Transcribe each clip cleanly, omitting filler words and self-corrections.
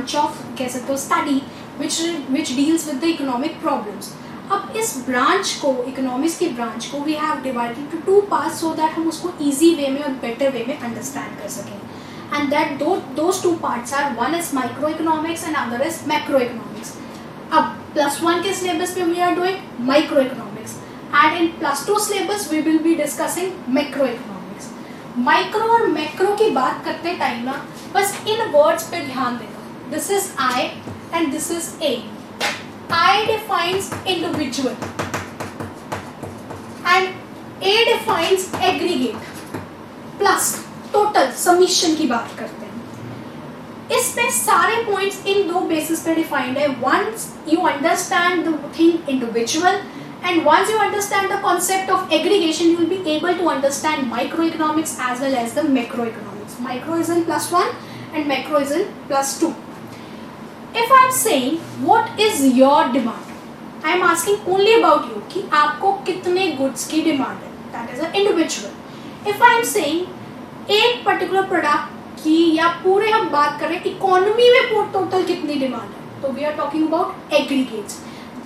Branch of कह सकते हो study which deals with the economic problems. अब इस ब्रांच को, इकोनॉमिक्स की ब्रांच को we have divided to 2 parts so that हम उसको ईजी वे में और बेटर वे में अंडरस्टैंड कर सकें। And that those 2 parts are, one is micro economics and other is macro economics. अब +1 के सिलेबस पे we are doing micro economics and in +2 syllabus we will be discussing macro economics. Micro और macro की बात करते time ना बस इन words पे ध्यान देना। This is I and this is a. I defines individual and A defines aggregate plus total summation की बात करते हैं। इस पे सारे पॉइंट्स इन 2 बेसिस पे डिफाइंड है। Once you understand the thing individual and once you understand the concept of aggregation, you will be able to understand microeconomics as well as the macroeconomics. Micro is in +1 and macro is in +2. If I am saying what is your demand, I am asking only about you कि आपको कितने goods की demand है, that is an individual. If I am saying एक particular product की या पूरे हम बात करें इकोनॉमी में टोटल कितनी डिमांड है, तो we are talking about aggregates.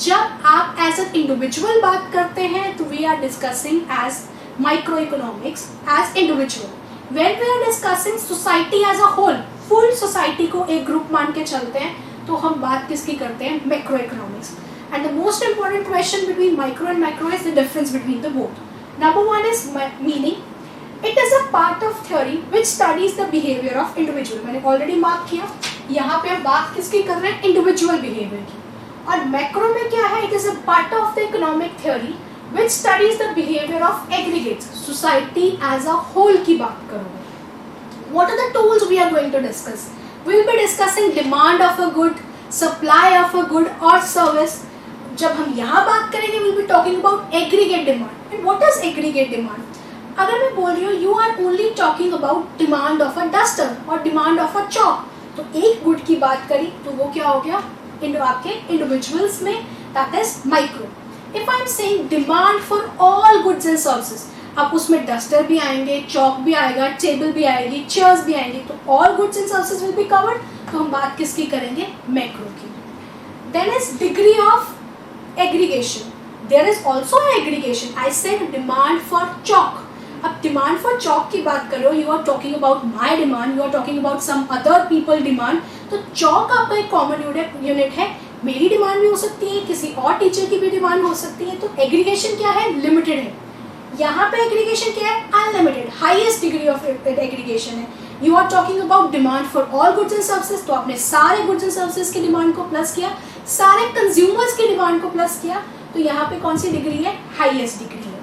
जब आप as an individual बात करते हैं तो we are discussing as microeconomics as individual. When we are discussing society as a whole, full society को एक ग्रुप मान के चलते हैं तो हम बात किसकी करते हैं, macro economics. And the most important question between micro and macro is the difference between the both. Number 1 is meaning, it is a part of theory which studies the behaviour of individual. मैंने already mark किया, यहाँ पे हम बात किसकी कर रहे हैं, इंडिविजुअल बिहेवियर की। और मैक्रो में क्या है, it is a part of the economic theory which studies the behaviour of aggregates, society as a whole की बात करोगे। What are the tools we are going to discuss? We will be discussing demand of a good, supply of a good or service. जब हम यहाँ बात करेंगे we will be talking about aggregate demand. And what is aggregate demand? अगर मैं बोल रही हूँ you are only talking about demand of a duster और demand of a chalk, तो एक good की बात करी तो वो क्या हो गया, आपके individuals में, that is micro. If I am saying demand for all goods and services, अब उसमें डस्टर भी आएंगे, चौक भी आएगा, टेबल भी आएगी, चेयर्स भी आएंगे, तो all goods and services will be covered. तो हम बात किसकी करेंगे, मैक्रो की। Then is degree of aggregation, there is also aggregation. I said demand for chalk. अब डिमांड फॉर चौक की बात करो, you are talking about my demand, you are talking about some other people demand. तो chalk आपका एक common unit है, मेरी demand भी हो सकती है, किसी और टीचर की भी डिमांड हो सकती है। तो एग्रीगेशन क्या है, लिमिटेड है। यहाँ पे एग्रीगेशन क्या है, unlimited, highest degree of aggregation है। You are talking about demand for all goods and services, तो आपने सारे गुड्स एंड सर्विसेज की डिमांड को प्लस किया, सारे कंज्यूमर्स की डिमांड को प्लस किया, तो यहाँ पे कौन सी डिग्री है, हाईएस्ट डिग्री है।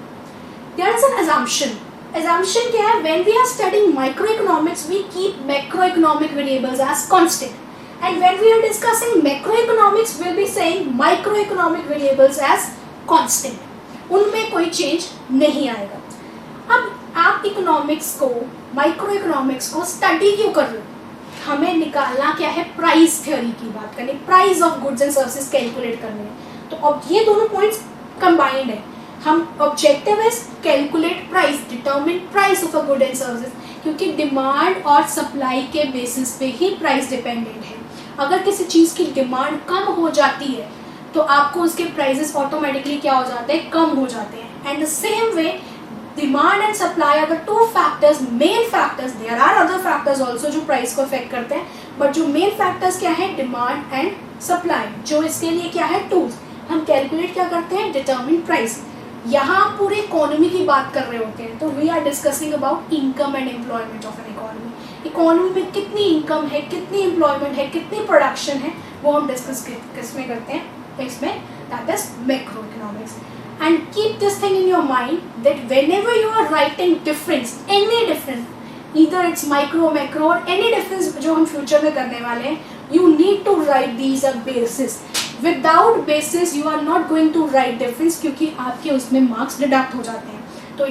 There is an assumption. Assumption क्या है, when we are studying microeconomics we keep macroeconomic variables as constant, and when we are discussing macroeconomics we'll be saying microeconomic variables as constant. उनमें कोई change नहीं आएगा। अब आप economics को, micro economics को स्टडी क्यों कर रहे हो, हमें निकालना क्या है, प्राइस थ्योरी की बात करनी, price of goods and services calculate करने हैं। तो अब ये दोनों पॉइंट्स कंबाइंड है। हम objective is calculate price, determine price of a good and services, क्योंकि डिमांड और सप्लाई के बेसिस पे ही प्राइस डिपेंडेंट है। अगर किसी चीज़ की डिमांड कम हो जाती है तो आपको उसके प्राइसेस ऑटोमेटिकली क्या हो जाते हैं, कम हो जाते हैं। And the same way demand and supply are the 2 factors, main factors. There are other factors also जो प्राइस को अफेक्ट करते हैं, बट जो मेन फैक्टर्स क्या है, डिमांड एंड सप्लाई। जो इसके लिए क्या है, टूल्स। हम कैलकुलेट क्या करते हैं, डिटरमिन प्राइस। यहाँ पूरे इकोनॉमी की बात कर रहे होते हैं, तो we are discussing about income and employment of an economy. Economy में कितनी इनकम है, कितनी एम्प्लॉयमेंट है, कितनी प्रोडक्शन है, वो हम डिस्कस किसमें करते हैं, इसमें, that is macroeconomics. And keep this thing in your mind that whenever you are writing difference, any difference, either it's micro, macro or any difference जो हम future में करने वाले हैं, you need to write these as basis. Without basis you are not going to write difference, क्योंकि आपके उसमें marks deduct हो जाते हैं। तो